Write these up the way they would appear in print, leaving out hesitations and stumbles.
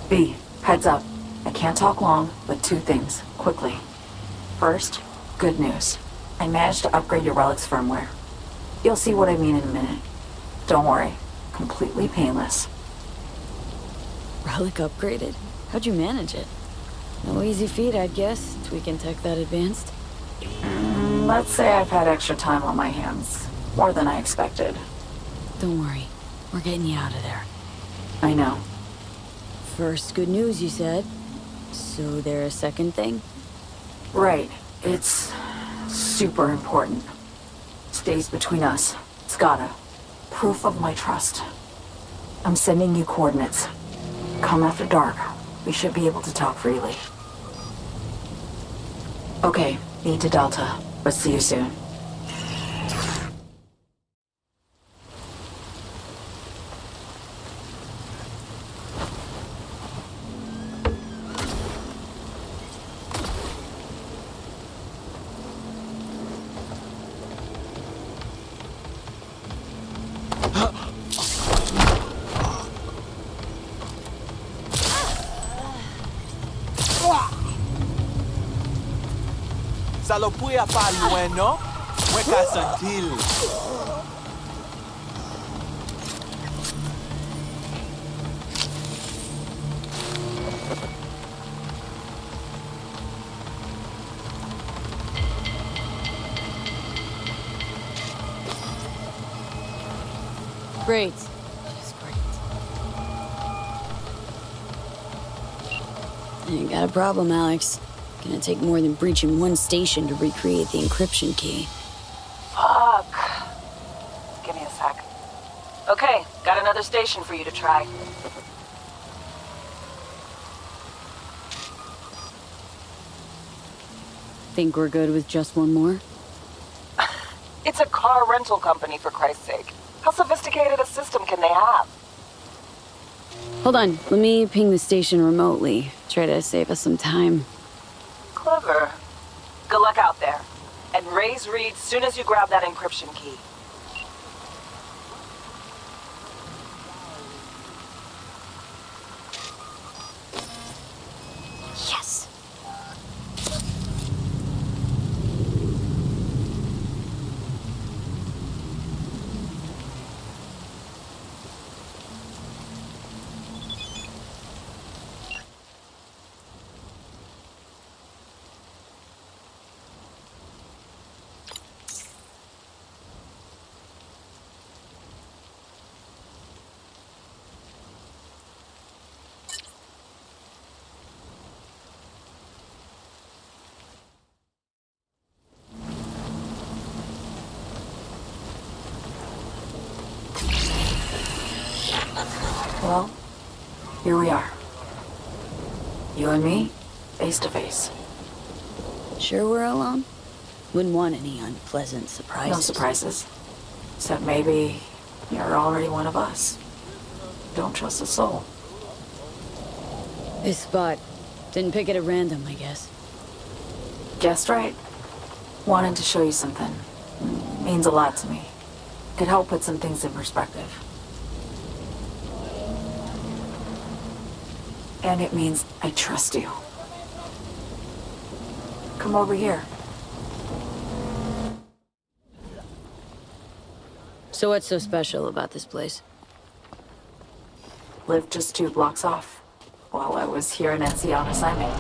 B, heads up. I can't talk long, but two things, quickly. First, good news. I managed to upgrade your relic's firmware. You'll see what I mean in a minute. Don't worry, completely painless. Relic upgraded? How'd you manage it? No easy feat, I'd guess, tweaking tech that advanced. Let's say I've had extra time on my hands. More than I expected. Don't worry, we're getting you out of there. I know. First good news, you said. So there's a second thing? Right. It's super important. Stays between us. It's gotta. Proof of my trust. I'm sending you coordinates. Come after dark. We should be able to talk freely. Okay, need to Delta, but see you soon. Ça lo pouya pa loin, non? Mwen ka sentil. Great. Just great. You got a problem, Alex. Gonna take more than breaching one station to recreate the encryption key. Fuck. Give me a sec. Okay, got another station for you to try. Think we're good with just one more? It's a car rental company, for Christ's sake. How sophisticated a system can they have? Hold on, let me ping the station remotely. Try to save us some time. Clever. Good luck out there. And raise Reed soon as you grab that encryption key. Yes! Well, here we are. You and me, face to face. Sure we're alone? Wouldn't want any unpleasant surprises. No surprises. Except maybe you're already one of us. Don't trust a soul. This spot. Didn't pick it at random, I guess. Guessed right. Wanted to show you something. Means a lot to me. Could help put some things in perspective. And it means I trust you. Come over here. So what's so special about this place? Lived just 2 blocks off, while I was here in NC on assignment.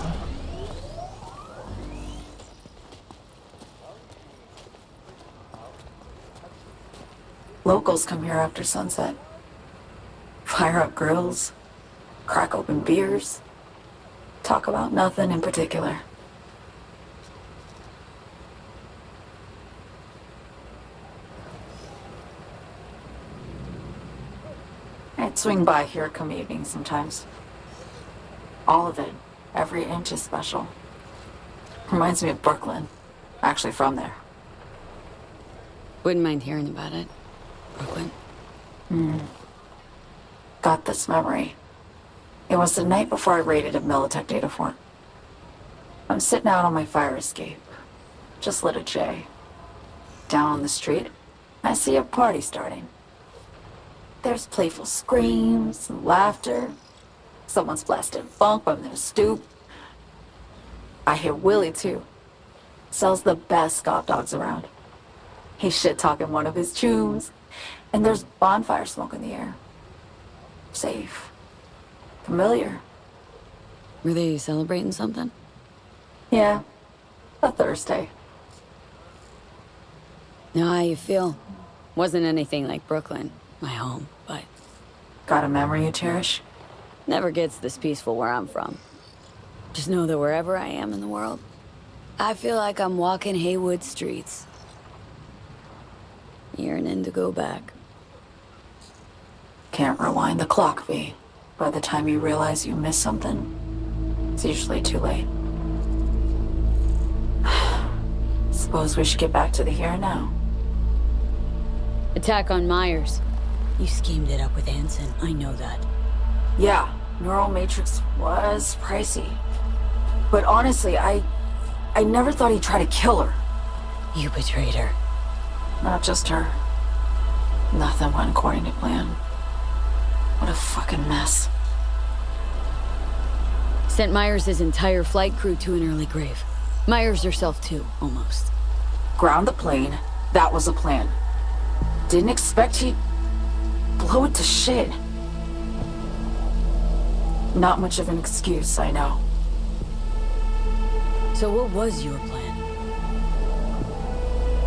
Locals come here after sunset. Fire up grills, crack open beers, talk about nothing in particular. I'd swing by here come evening sometimes. All of it, every inch is special. Reminds me of Brooklyn. Actually from there. Wouldn't mind hearing about it. Brooklyn. Got this memory. It was the night before I raided a Militech data fort. I'm sitting out on my fire escape. Just lit a J. Down on the street, I see a party starting. There's playful screams and laughter. Someone's blasting funk from their stoop. I hear Willie, too. Sells the best Scott dogs around. He's shit-talking one of his chews. And there's bonfire smoke in the air. Safe. Familiar. Were they celebrating something? Yeah. A Thursday. Know how you feel? Wasn't anything like Brooklyn, my home, but Got a memory you cherish? never gets this peaceful where I'm from. Just know that wherever I am in the world, I feel like I'm walking Haywood streets. Yearning to go back. Can't rewind the clock, V. By the time you realize you missed something, it's usually too late. Suppose we should get back to the here and now. Attack on Myers. You schemed it up with Anson, I know that. Yeah, Neural Matrix was pricey. But honestly, I never thought he'd try to kill her. You betrayed her. Not just her. Nothing went according to plan. What a fucking mess. Sent Myers' entire flight crew to an early grave. Myers herself too, almost. Ground the plane. That was the plan. Didn't expect he'd blow it to shit. Not much of an excuse, I know. So what was your plan?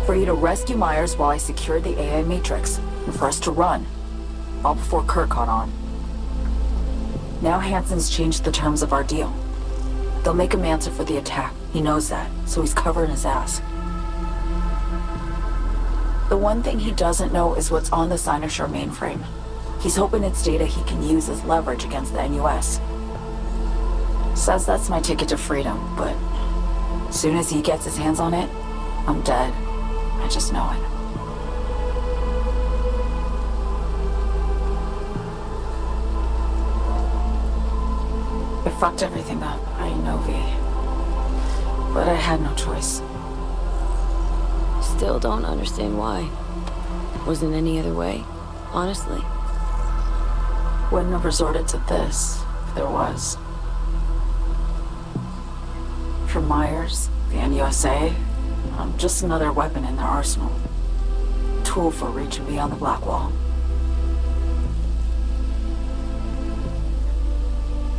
For you to rescue Myers while I secured the AI Matrix, and for us to run. All before Kurt caught on. Now Hansen's changed the terms of our deal. They'll make him answer for the attack. He knows that, so he's covering his ass. The one thing he doesn't know is what's on the Cynosure mainframe. He's hoping it's data he can use as leverage against the NUS. Says that's my ticket to freedom, but as soon as he gets his hands on it, I'm dead. I just know it. It fucked everything up, I know, V. But I had no choice. Still don't understand why. Wasn't any other way, honestly. Wouldn't have resorted to this if there was. For Myers, the NUSA, I'm just another weapon in their arsenal. Tool for reaching beyond the Black Wall.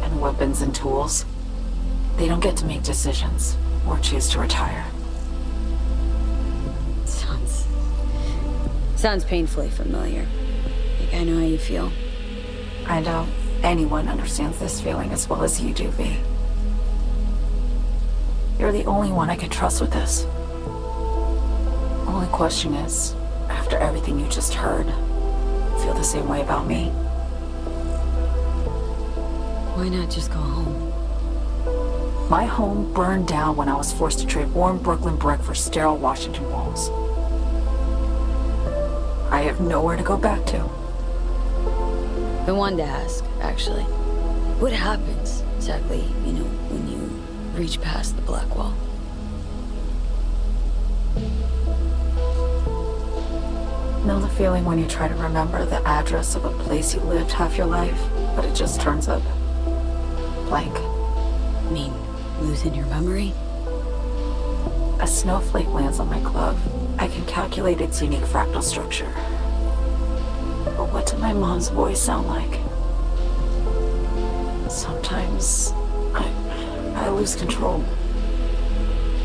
And weapons and tools, they don't get to make decisions or choose to retire. Sounds painfully familiar. Think I know how you feel. I doubt anyone understands this feeling as well as you do, V. You're the only one I can trust with this. Only question is, after everything you just heard, feel the same way about me? Why not just go home? My home burned down when I was forced to trade warm Brooklyn brick for sterile Washington walls. I have nowhere to go back to. I wanted to ask, actually. What happens, exactly, when you reach past the Black Wall? Know the feeling when you try to remember the address of a place you lived half your life, but it just turns up blank? Mean, losing your memory? A snowflake lands on my glove. I can calculate its unique fractal structure. But what did my mom's voice sound like? Sometimes I lose control.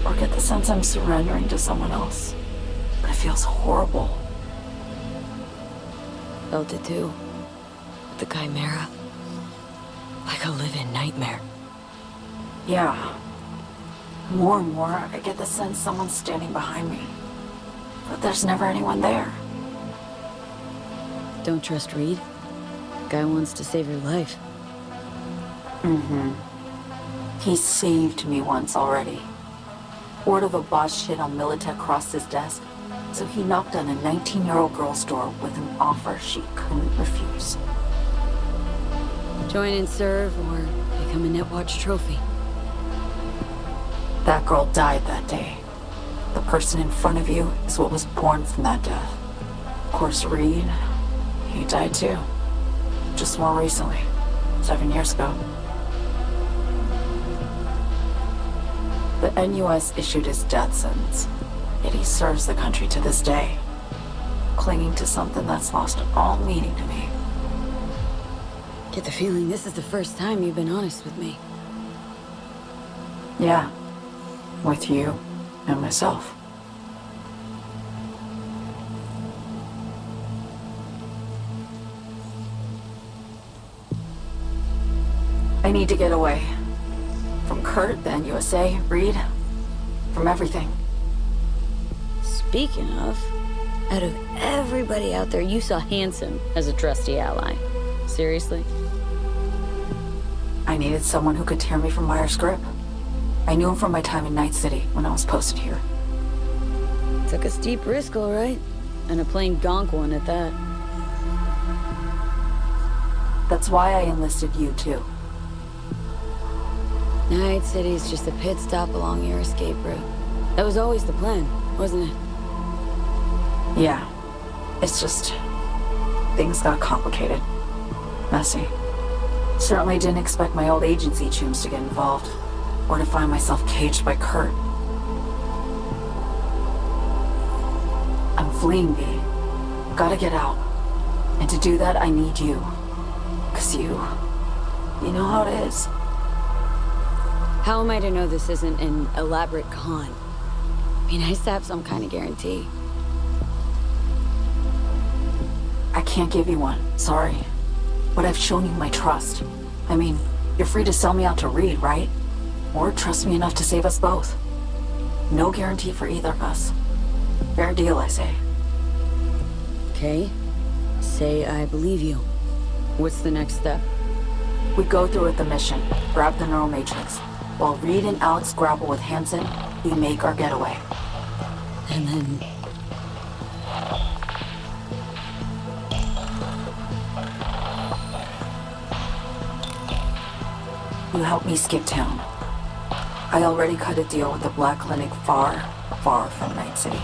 Or get the sense I'm surrendering to someone else. But it feels horrible. Felt it too. With the Chimera. Like a living nightmare. Yeah. More and more, I get the sense someone's standing behind me. But there's never anyone there. Don't trust Reed? Guy wants to save your life. Mm-hmm. He saved me once already. Word of a boss shit on Militech crossed his desk, so he knocked on a 19-year-old girl's door with an offer she couldn't refuse. Join and serve, or become a Netwatch trophy. That girl died that day. The person in front of you is what was born from that death. Of course, Reed, He died too. Just more recently. 7 years ago. The NUS issued his death sentence, yet he serves the country to this day, clinging to something that's lost all meaning to me. Get the feeling this is the first time you've been honest with me. Yeah, with you and myself. I need to get away. From Kurt, the NUSA, Reed, from everything. Speaking of, out of everybody out there, you saw Hansen as a trusty ally. Seriously? I needed someone who could tear me from Myers' grip. I knew him from my time in Night City when I was posted here. Took a steep risk, all right. And a plain gonk one at that. That's why I enlisted you, too. Night City's just a pit stop along your escape route. That was always the plan, wasn't it? Yeah. It's just... things got complicated. Messy. Certainly didn't expect my old agency chooms to get involved. Or to find myself caged by Kurt. I'm fleeing, V. Gotta get out. And to do that, I need you. 'Cause you know how it is. How am I to know this isn't an elaborate con? I mean, I used to have some kind of guarantee. I can't give you one, sorry. But I've shown you my trust. I mean, you're free to sell me out to Reed, right? Or trust me enough to save us both. No guarantee for either of us. Fair deal, I say. Okay. Say I believe you. What's the next step? We go through with the mission, grab the neural matrix. While Reed and Alex grapple with Hansen, we make our getaway. And then... You help me skip town. I already cut a deal with the Black Clinic far, far from Night City.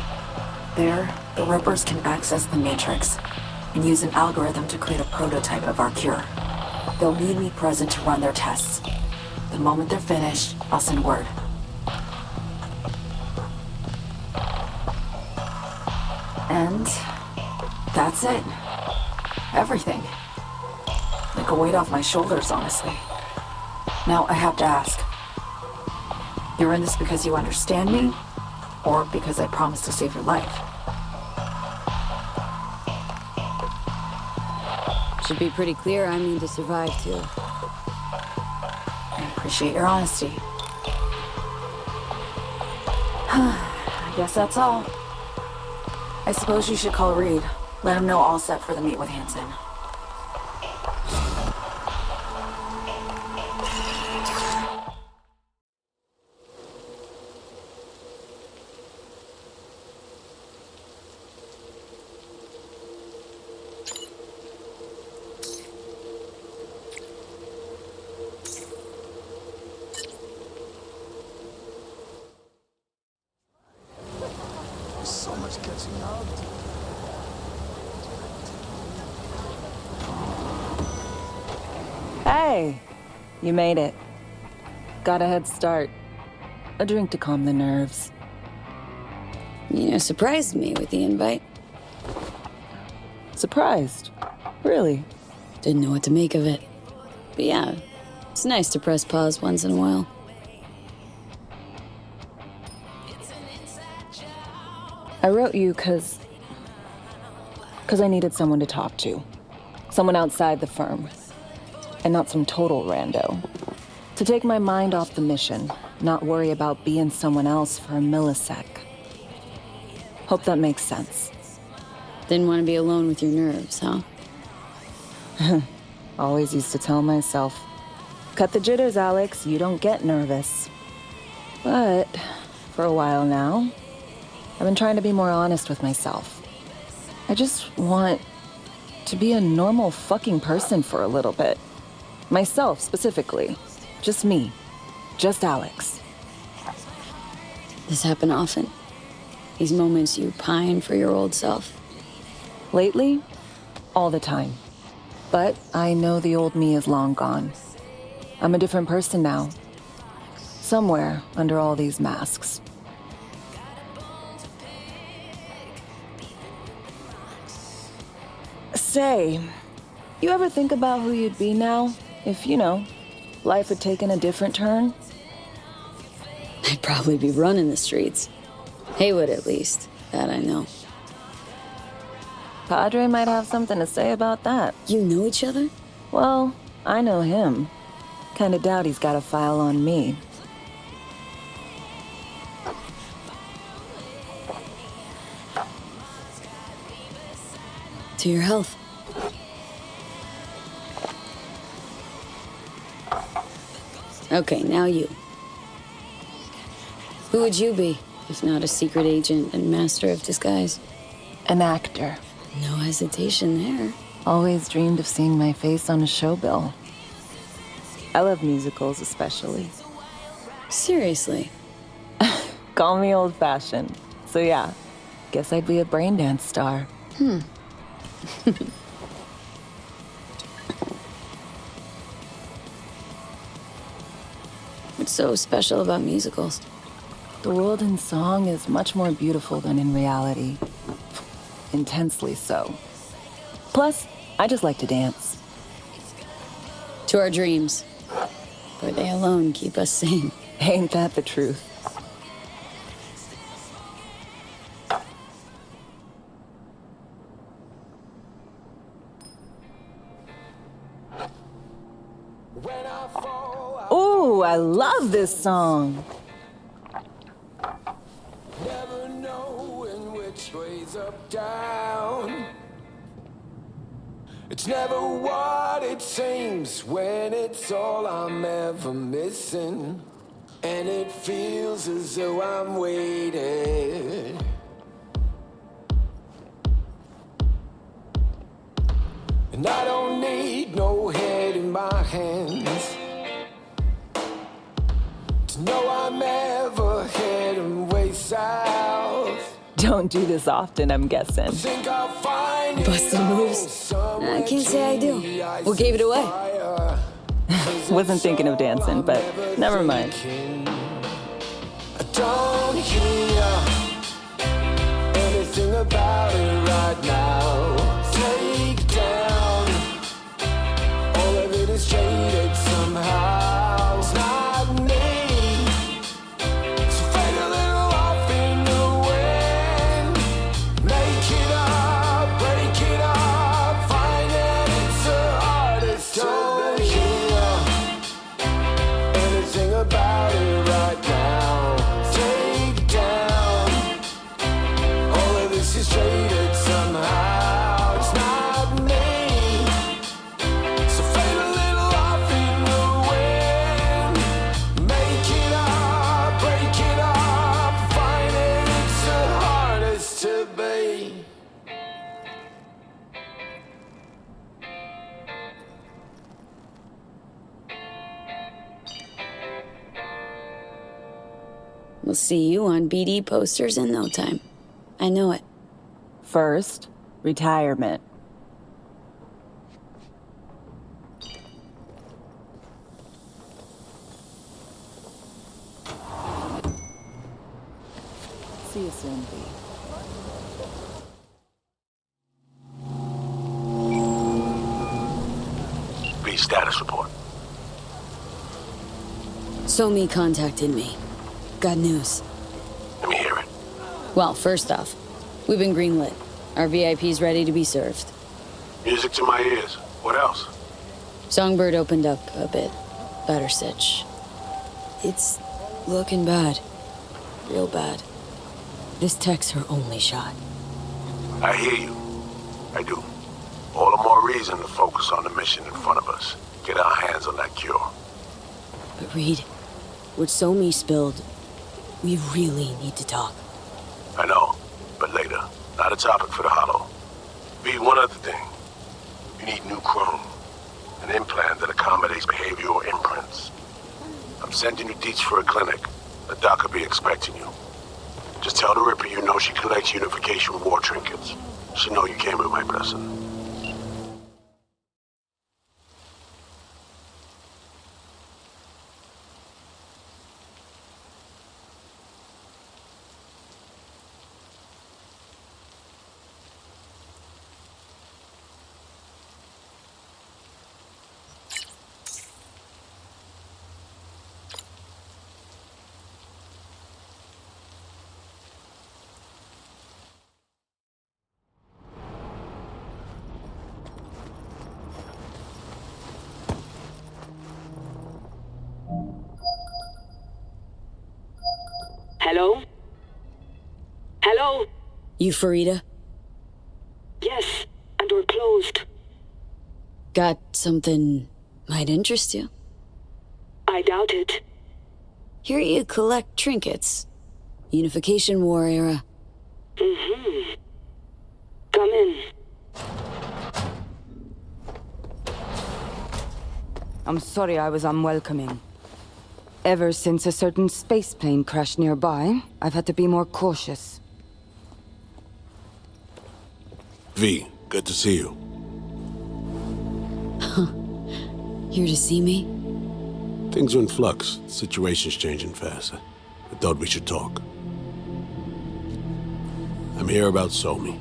There, the Rippers can access the Matrix and use an algorithm to create a prototype of our cure. They'll need me present to run their tests. The moment they're finished, I'll send word. And that's it. Everything. Like a weight off my shoulders, honestly. Now, I have to ask. You're in this because you understand me? Or because I promised to save your life? Should be pretty clear I mean to survive, too. I appreciate your honesty. I guess that's all. I suppose you should call Reed. Let him know all set for the meet with Hansen. So much catching up. Hey, you made it. Got a head start. A drink to calm the nerves. You surprised me with the invite. Surprised? Really? Didn't know what to make of it. But yeah, it's nice to press pause once in a while. I wrote you cause I needed someone to talk to. Someone outside the firm. And not some total rando. To take my mind off the mission, not worry about being someone else for a millisec. Hope that makes sense. Didn't want to be alone with your nerves, huh? Always used to tell myself, cut the jitters, Alex, you don't get nervous. But for a while now, I've been trying to be more honest with myself. I just want to be a normal fucking person for a little bit. Myself, specifically. Just me. Just Alex. This happen often? These moments you pine for your old self? Lately, all the time. But I know the old me is long gone. I'm a different person now. Somewhere under all these masks. Say, you ever think about who you'd be now if, life had taken a different turn? I'd probably be running the streets. Haywood, at least. That I know. Padre might have something to say about that. You know each other? Well, I know him. Kinda doubt he's got a file on me. To your health. Okay, now you. Who would you be, if not a secret agent and master of disguise? An actor. No hesitation there. Always dreamed of seeing my face on a show bill. I love musicals especially. Seriously? Call me old-fashioned. So yeah, guess I'd be a braindance star. What's so special about musicals? The world in song is much more beautiful than in reality. Intensely so. Plus, I just like to dance. To our dreams. For they alone keep us sane. Ain't that the truth? Ooh, I love this song. Never knowing which way's up, down. It's never what it seems when it's all I'm ever missing. And it feels as though I'm waiting. And I don't need no head in my hands to know I'm ever heading way south. Don't do this often, I'm guessing. Think I'll find Busted moves. I can't say I do. What gave it away? Wasn't thinking of dancing, but never mind. I don't hear anything about it right now. Take down all of it is jaded somehow. It's not me. So fade a little off in the wind. Make it up, break it up. Find that it's the hardest to hear anything about it right now. Take down all of this is traded somehow. It's not me. So fade a little off in the wind. Make it up, break it up. Find it, it's the hardest to be. We'll see you on BD posters in no time. I know it. First, retirement. See you soon, B. B, status report. Somi contacted me. Got news. Let me hear it. Well, first off, we've been greenlit. Our VIP's ready to be served. Music to my ears. What else? Songbird opened up a bit. Better sitch. It's looking bad. Real bad. This tech's her only shot. I hear you. I do. All the more reason to focus on the mission in front of us. Get our hands on that cure. But Reed, what Somi spilled, we really need to talk. I know, but later. Not a topic for the hollow. B, one other thing. You need new chrome. An implant that accommodates behavioral imprints. I'm sending you deets for a clinic. The doc will be expecting you. Just tell the Ripper you know she collects unification war trinkets. She know you came with my blessing. Hello? Hello? You Farida? Yes, and we're closed. Got something might interest you? I doubt it. Hear you collect trinkets. Unification War era. Mm-hmm. Come in. I'm sorry I was unwelcoming. Ever since a certain space plane crashed nearby, I've had to be more cautious. V, good to see you. Here to see me? Things are in flux. The situation's changing fast. I thought we should talk. I'm here about Somi.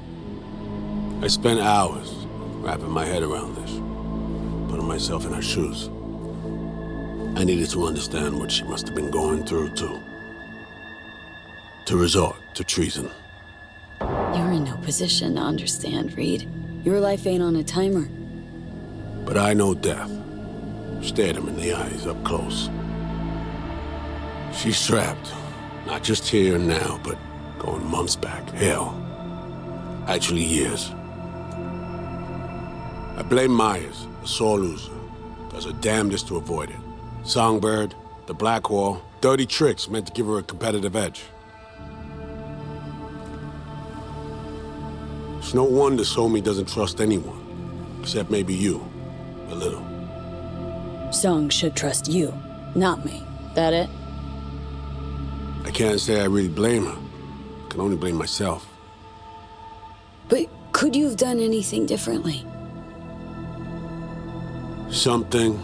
I spent hours wrapping my head around this, putting myself in her shoes. I needed to understand what she must have been going through, to resort to treason. You're in no position to understand, Reed. Your life ain't on a timer. But I know death. Stared him in the eyes up close. She's trapped, not just here and now, but going months back. Hell, actually years. I blame Myers, the sore loser. Does her damnedest to avoid it. Songbird, the Blackwall, dirty tricks meant to give her a competitive edge. It's no wonder Somi doesn't trust anyone, except maybe you, a little. Song should trust you, not me. That it? I can't say I really blame her. I can only blame myself. But could you have done anything differently? Something,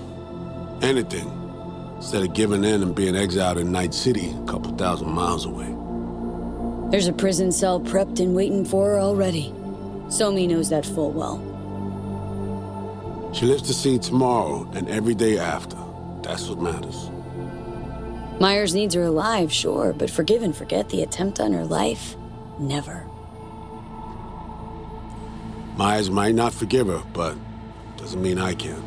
anything, instead of giving in and being exiled in Night City, a couple thousand miles away. There's a prison cell prepped and waiting for her already. Somi knows that full well. She lives to see tomorrow and every day after. That's what matters. Myers needs her alive, sure, but forgive and forget the attempt on her life? Never. Myers might not forgive her, but doesn't mean I can.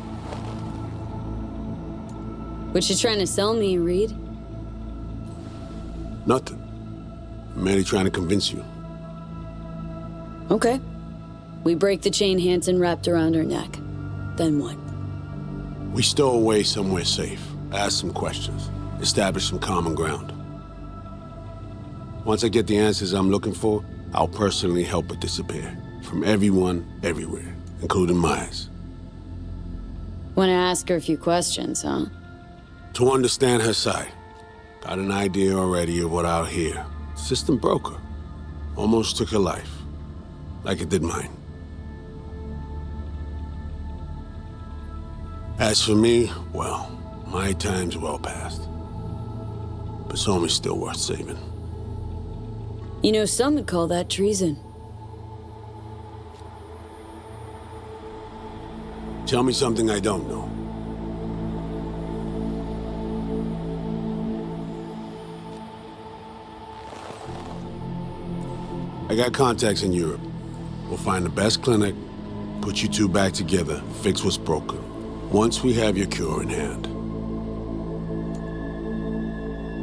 What you trying to sell me, Reed? Nothing. I'm merely trying to convince you. Okay. We break the chain Hansen wrapped around her neck. Then what? We stow away somewhere safe, ask some questions, establish some common ground. Once I get the answers I'm looking for, I'll personally help her disappear. From everyone, everywhere, including Myers. Wanna ask her a few questions, huh? To understand her side. Got an idea already of what I'll hear. System broke her. Almost took her life. Like it did mine. As for me, well, my time's well past. But Somi's still worth saving. You know, some would call that treason. Tell me something I don't know. I got contacts in Europe. We'll find the best clinic, put you two back together, fix what's broken. Once we have your cure in hand.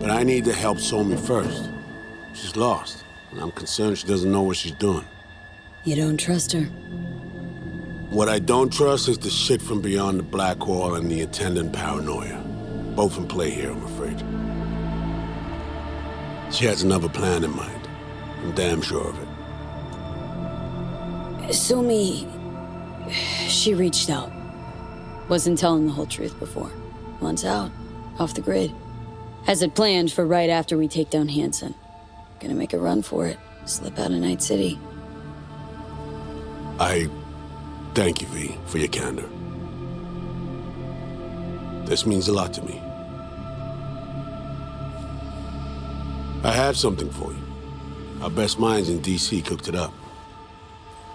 But I need to help Somi first. She's lost, and I'm concerned she doesn't know what she's doing. You don't trust her? What I don't trust is the shit from beyond the Blackwall and the attendant paranoia. Both in play here, I'm afraid. She has another plan in mind. I'm damn sure of it. Somi... she reached out. Wasn't telling the whole truth before. Wants out. Off the grid. Has it planned for right after we take down Hansen. Gonna make a run for it. Slip out of Night City. I thank you, V, for your candor. This means a lot to me. I have something for you. Our best minds in DC cooked it up.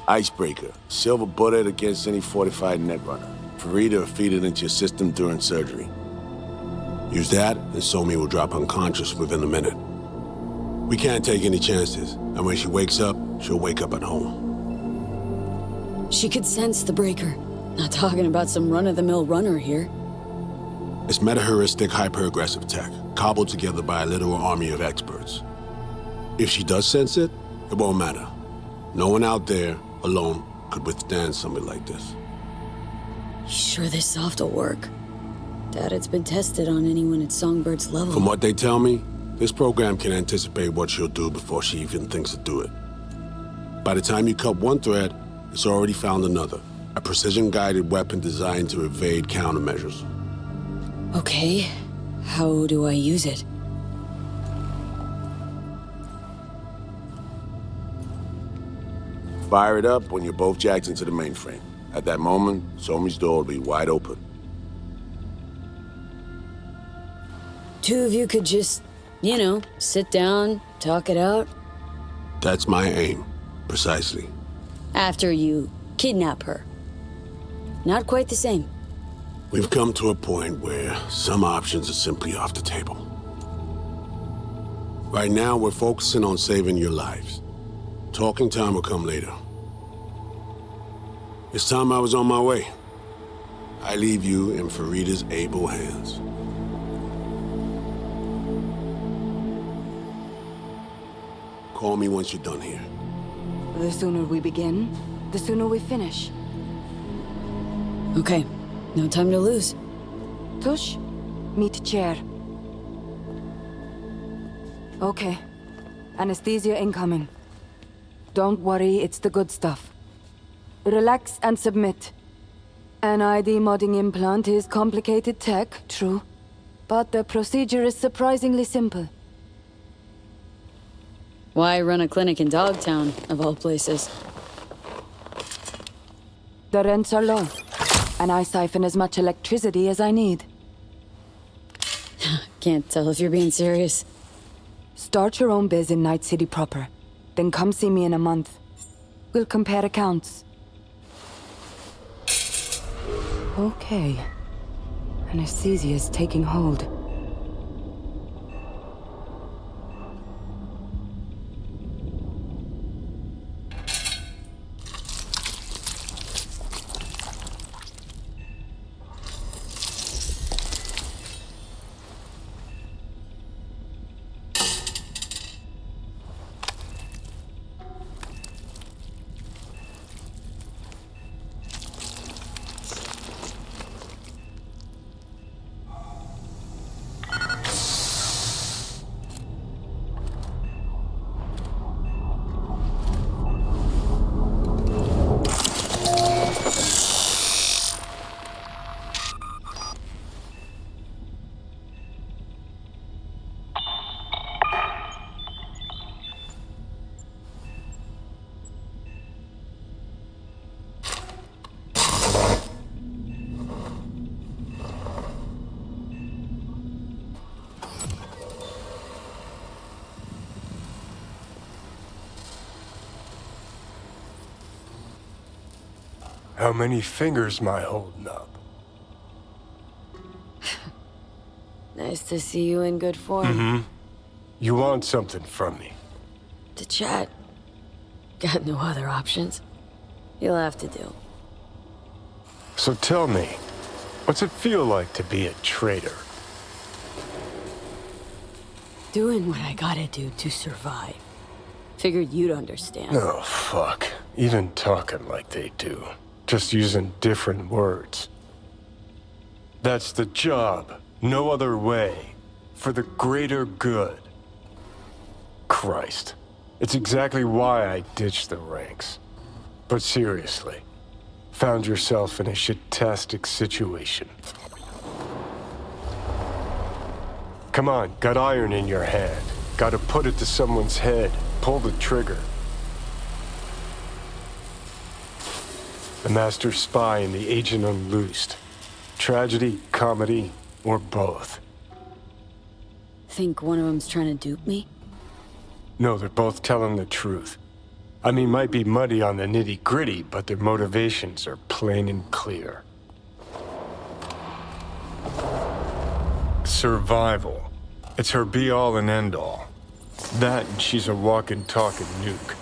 Icebreaker. Silver bullet against any fortified netrunner. Farida will feed it into your system during surgery. Use that, and Somi will drop unconscious within a minute. We can't take any chances, and when she wakes up, she'll wake up at home. She could sense the breaker. Not talking about some run-of-the-mill runner here. It's meta-heuristic, hyper-aggressive tech, cobbled together by a literal army of experts. If she does sense it, it won't matter. No one out there, alone, could withstand something like this. You sure this soft will work? Doubt it's been tested on anyone at Songbird's level. From what they tell me, this program can anticipate what she'll do before she even thinks to do it. By the time you cut one thread, it's already found another. A precision-guided weapon designed to evade countermeasures. Okay, how do I use it? Fire it up when you're both jacked into the mainframe. At that moment, Somi's door will be wide open. Two of you could just, sit down, talk it out. That's my aim, precisely. After you kidnap her. Not quite the same. We've come to a point where some options are simply off the table. Right now, we're focusing on saving your lives. Talking time will come later. It's time I was on my way. I leave you in Farida's able hands. Call me once you're done here. The sooner we begin, the sooner we finish. Okay, no time to lose. Tush, meet chair. Okay. Anesthesia incoming. Don't worry, it's the good stuff. Relax and submit. An ID modding implant is complicated tech, true. But the procedure is surprisingly simple. Why run a clinic in Dogtown, of all places? The rents are low, and I siphon as much electricity as I need. Can't tell if you're being serious. Start your own biz in Night City proper. Then come see me in a month. We'll compare accounts. Okay. Anesthesia is taking hold. How many fingers am I holding up? Nice to see you in good form. You want something from me? To chat. Got no other options. You'll have to do. So tell me, what's it feel like to be a traitor? Doing what I gotta do to survive. Figured you'd understand. Oh, fuck. Even talking like they do. Just using different words. That's the job. No other way. For the greater good. Christ. It's exactly why I ditched the ranks. But seriously, found yourself in a shit-tastic situation. Come on, got iron in your hand. Gotta put it to someone's head. Pull the trigger. The master spy and the agent unloosed. Tragedy, comedy, or both. Think one of them's trying to dupe me? No, they're both telling the truth. I mean, might be muddy on the nitty-gritty, but their motivations are plain and clear. Survival. It's her be-all and end-all. That and she's a walking, talking nuke.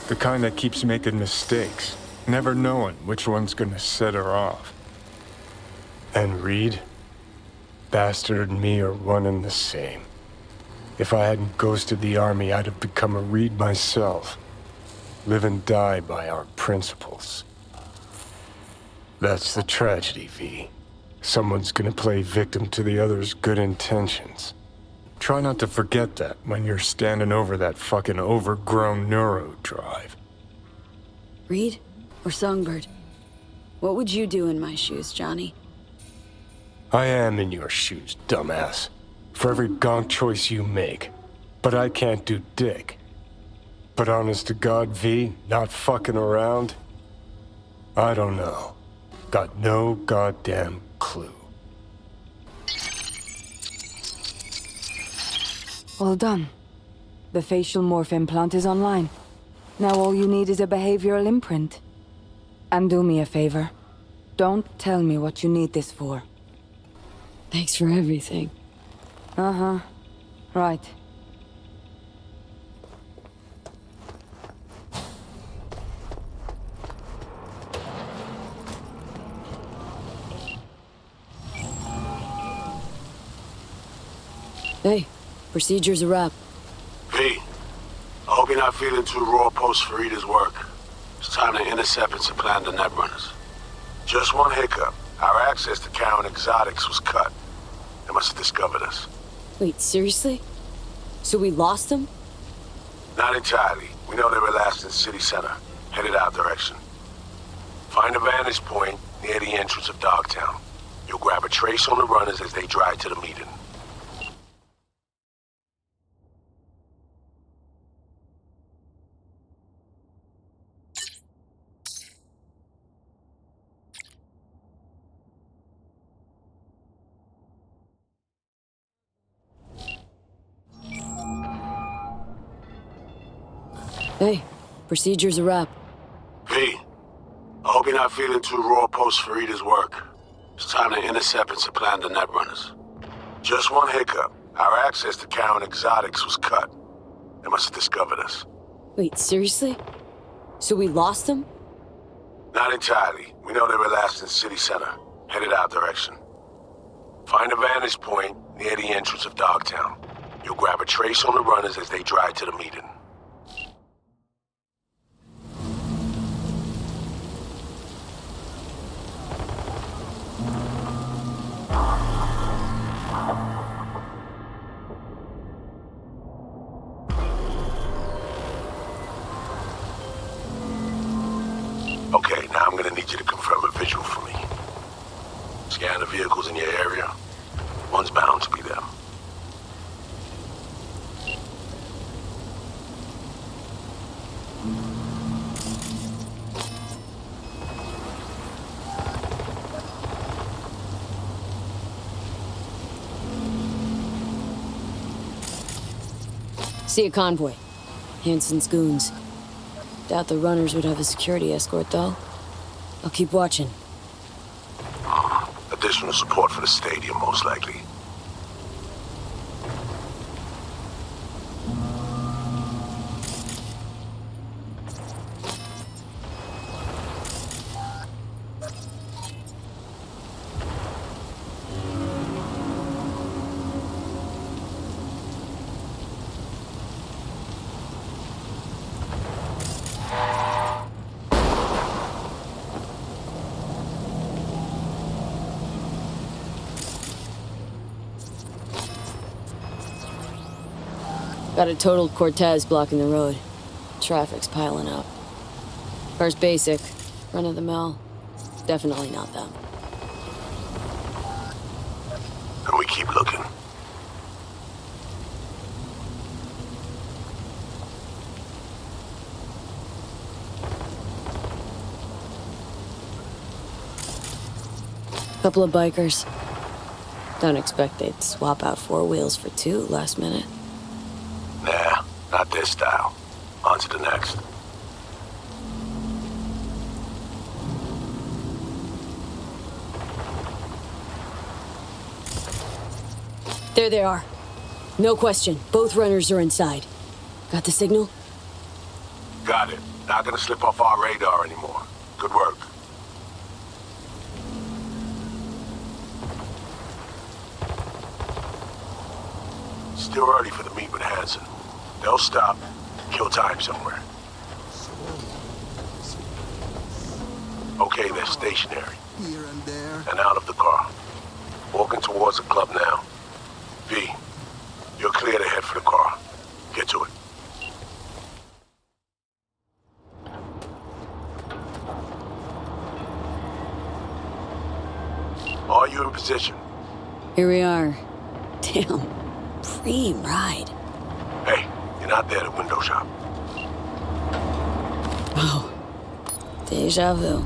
The kind that keeps making mistakes, never knowing which one's gonna set her off. And Reed? Bastard and me are one and the same. If I hadn't ghosted the army, I'd have become a Reed myself. Live and die by our principles. That's the tragedy, V. Someone's gonna play victim to the other's good intentions. Try not to forget that when you're standing over that fucking overgrown neuro drive. Reed or Songbird? What would you do in my shoes, Johnny? I am in your shoes, dumbass. For every gonk choice you make. But I can't do dick. But honest to God, V, not fucking around? I don't know. Got no goddamn clue. All done. The facial morph implant is online. Now all you need is a behavioral imprint. And do me a favor. Don't tell me what you need this for. Thanks for everything. Uh-huh. Right. Hey, procedure's a wrap. V, I hope you're not feeling too raw post Farida's work. It's time to intercept and supplant the netrunners. Just one hiccup. Our access to Karen Exotics was cut. They must have discovered us. Wait, seriously? So we lost them? Not entirely. We know they were last in city center, headed our direction. Find a vantage point near the entrance of Dogtown. You'll grab a trace on the runners as they drive to the meeting. Hey, procedure's a wrap. V, I hope you're not feeling too raw post Farida's work. It's time to intercept and supplant the netrunners. Just one hiccup. Our access to Karen Exotics was cut. They must have discovered us. Wait, seriously? So we lost them? Not entirely. We know they were last in city center, headed our direction. Find a vantage point near the entrance of Dogtown. You'll grab a trace on the runners as they drive to the meeting. Okay, now I'm gonna need you to confirm a visual for me. Scan the vehicles in your area. One's bound to be them. See a convoy. Hansen's goons. Doubt the runners would have a security escort, though. I'll keep watching. Additional support for the stadium, most likely. Got a totaled Cortez blocking the road. Traffic's piling up. First basic, run of the mill. Definitely not them. And we keep looking. Couple of bikers. Don't expect they'd swap out 4 wheels for 2 last minute. Nah, not this style. On to the next. There they are. No question. Both runners are inside. Got the signal? Got it. Not gonna slip off our radar anymore. Good work. Still early for the meet with Hansen. They'll stop, kill time somewhere. Okay, they're stationary. Here and there. And out of the car. Walking towards the club now. V, you're clear to head for the car. Get to it. Are you in position? Here we are. Damn. Dream ride. Hey, you're not there at window shop. Oh. Deja vu.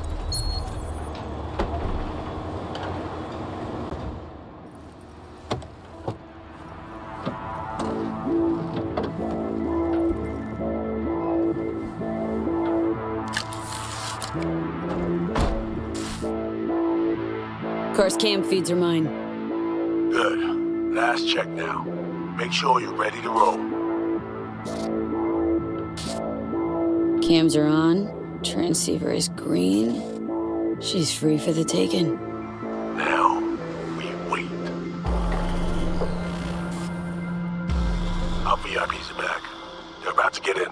Car's cam feeds are mine. Good. Last check now. Make sure you're ready to roll. Cams are on. Transceiver is green. She's free for the taking. Now, we wait. Our VIPs are back. They're about to get in.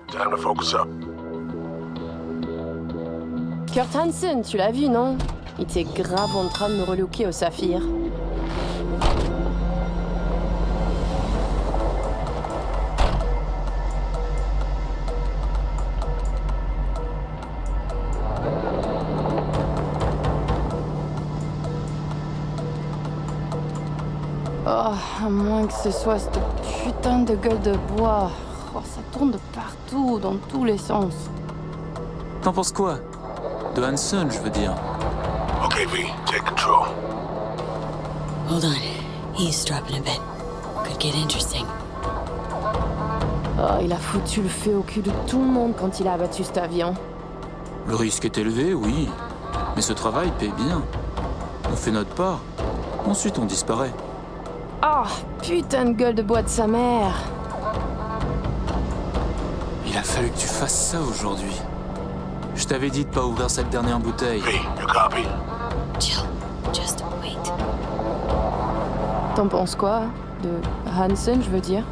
Time to focus up. Kurt Hansen, tu l'as vu, non? Il était grave en train de me relooker au saphir. Oh, à moins que ce soit cette putain de gueule de bois. Oh, ça tourne de partout, dans tous les sens. T'en penses quoi? De Hansen, je veux dire. Okay, V, take control. Hold on. He's dropping a bit. Could get interesting. Oh, il a foutu le feu au cul de tout le monde quand il a abattu cet avion. Le risque est élevé, oui. Mais ce travail paie bien. On fait notre part. Ensuite, on disparaît. Oh, putain de gueule de bois de sa mère. Il a fallu que tu fasses ça aujourd'hui. Je t'avais dit de pas ouvrir cette dernière bouteille. V, you copy? Chill. Just wait. T'en penses quoi? De Hansen, je veux dire?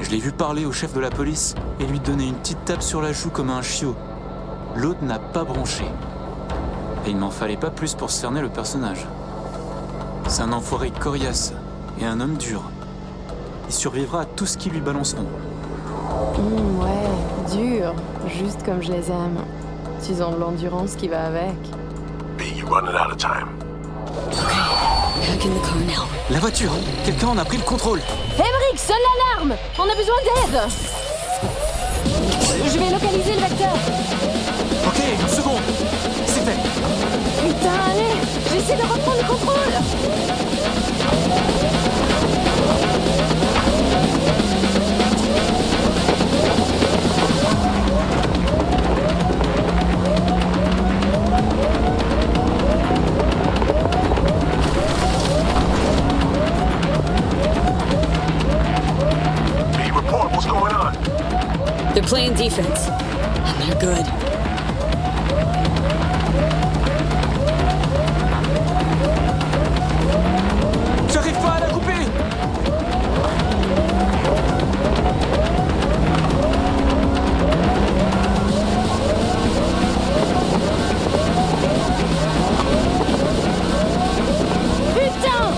Je l'ai vu parler au chef de la police et lui donner une petite tape sur la joue comme un chiot. L'autre n'a pas bronché. Et il n'en fallait pas plus pour cerner le personnage. C'est un enfoiré coriace et un homme dur. Il survivra à tout ce qui lui balanceront. Ouais, dur. Juste comme je les aime. Ils ont de l'endurance qui va avec. V, you're running out of time. Back in the car now. La voiture! Quelqu'un en a pris le contrôle! Emmerich, sonne l'alarme! On a besoin d'aide! Je vais localiser le vecteur. Ok, une seconde! C'est fait! Putain, allez! J'essaie de reprendre le contrôle! V, report what's going on. They're playing defense. And they're good. J'arrive pas à la couper! Putain!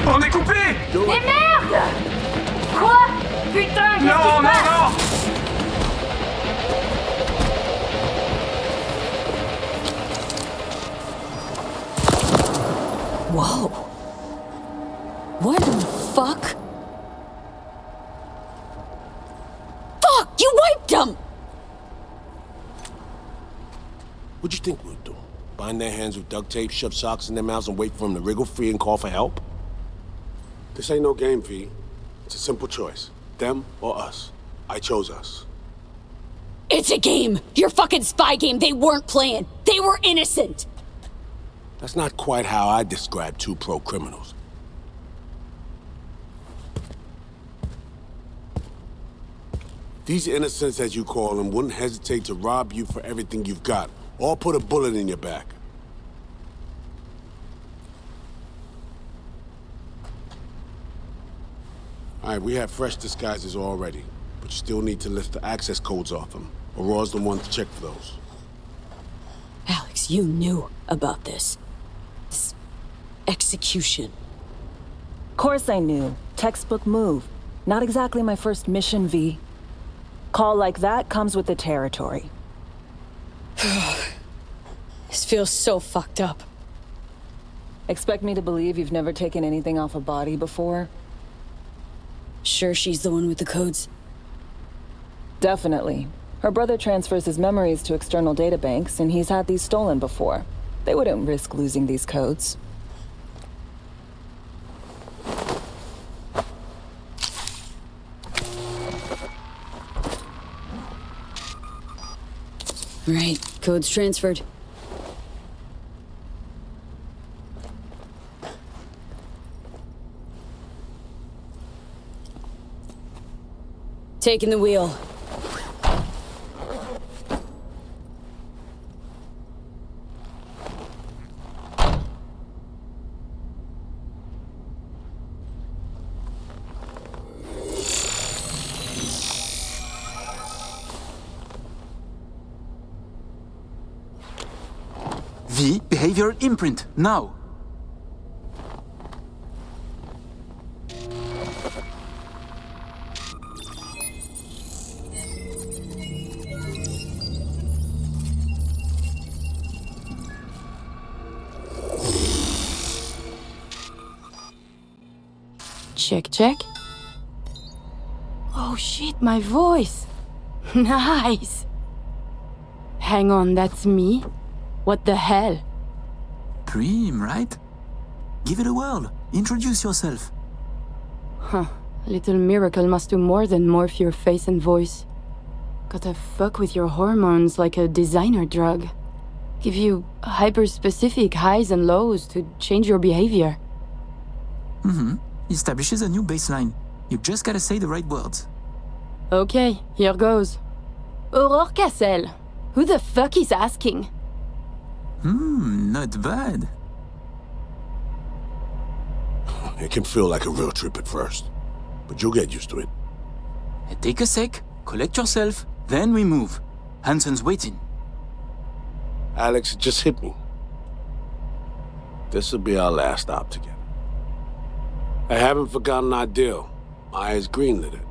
On est coupé! Mais merde! Quoi? Putain, qu'est-ce qui se passe? non! Whoa. What the fuck? Fuck! You wiped them! What'd you think we'd do? Bind their hands with duct tape, shove socks in their mouths, and wait for them to wriggle free and call for help? This ain't no game, V. It's a simple choice. Them or us. I chose us. It's a game! Your fucking spy game! They weren't playing! They were innocent! That's not quite how I describe two pro-criminals. These innocents, as you call them, wouldn't hesitate to rob you for everything you've got, or put a bullet in your back. All right, we have fresh disguises already, but you still need to lift the access codes off them. Aurora's the one to check for those. Alex, you knew about this. This execution. Course I knew. Textbook move. Not exactly my first mission, V. Call like that comes with the territory. This feels so fucked up. Expect me to believe you've never taken anything off a body before? Sure she's the one with the codes? Definitely. Her brother transfers his memories to external databanks, and he's had these stolen before. They wouldn't risk losing these codes. Right, codes transferred. Taking the wheel. V, behavioral imprint, now! Check, check. Oh shit, my voice! Nice! Hang on, that's me? What the hell? Prim, right? Give it a whirl. Introduce yourself. Huh. Little Miracle must do more than morph your face and voice. Gotta fuck with your hormones like a designer drug. Give you hyper-specific highs and lows to change your behavior. Mm-hmm. Establishes a new baseline. You just gotta say the right words. Okay, here goes. Aurore Cassel. Who the fuck is asking? Not bad. It can feel like a real trip at first, but you'll get used to it. Take a sec, collect yourself, then we move. Hansen's waiting. Alex, it just hit me. This'll be our last stop together. I haven't forgotten our deal. Myers greenlit it.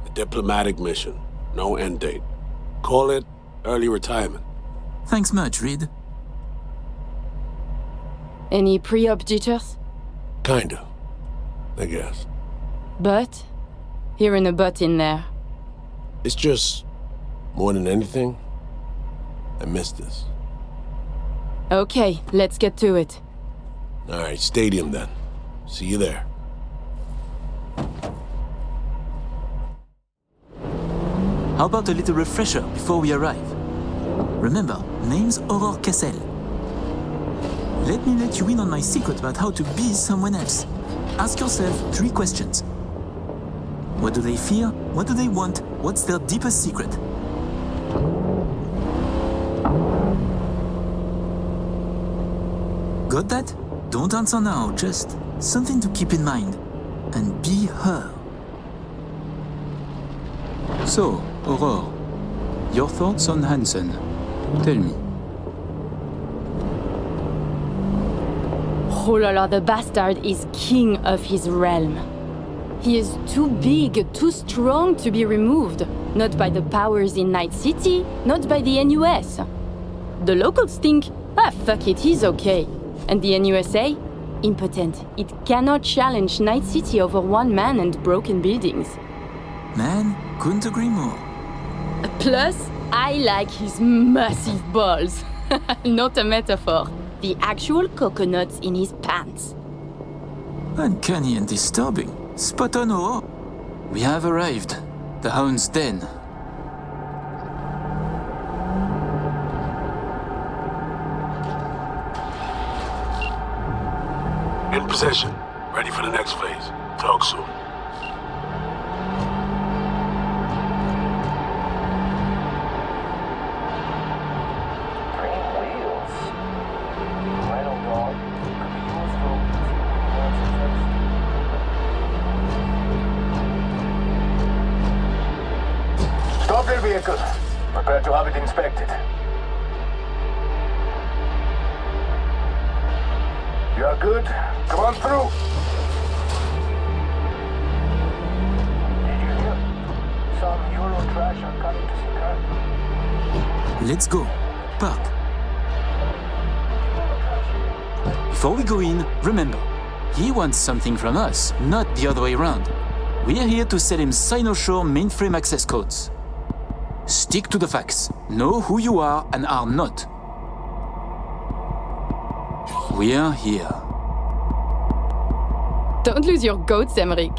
A diplomatic mission. No end date. Call it early retirement. Thanks much, Reed. Any pre-op jitters? Kinda, I guess. But? Hearing a but in there. It's just, more than anything, I miss this. Okay, let's get to it. All right, stadium then. See you there. How about a little refresher before we arrive? Remember, name's Aurore Cassel. Let me let you in on my secret about how to be someone else. Ask yourself 3 questions. What do they fear? What do they want? What's their deepest secret? Got that? Don't answer now, just something to keep in mind. And be her. So, Aurore, your thoughts on Hansen? Tell me. Oh la la, the bastard is king of his realm. He is too big, too strong to be removed. Not by the powers in Night City, not by the NUS. The locals think, fuck it, he's okay. And the NUSA? Impotent. It cannot challenge Night City over one man and broken buildings. Man, couldn't agree more. Plus, I like his massive balls. Not a metaphor. The actual coconuts in his pants. Uncanny and disturbing. Spot on, Aurore. We have arrived. The Hound's Den. Position. Ready for the next phase. Talk soon. Stop their vehicle. Prepare to have it inspected. You are good. Come on through. Did you hear? Some Euro trash are coming to see her. Let's go. Park. Before we go in, remember, he wants something from us, not the other way around. We are here to sell him Sinoshore mainframe access codes. Stick to the facts. Know who you are and are not. We are here. Don't lose your goats, Emmerich.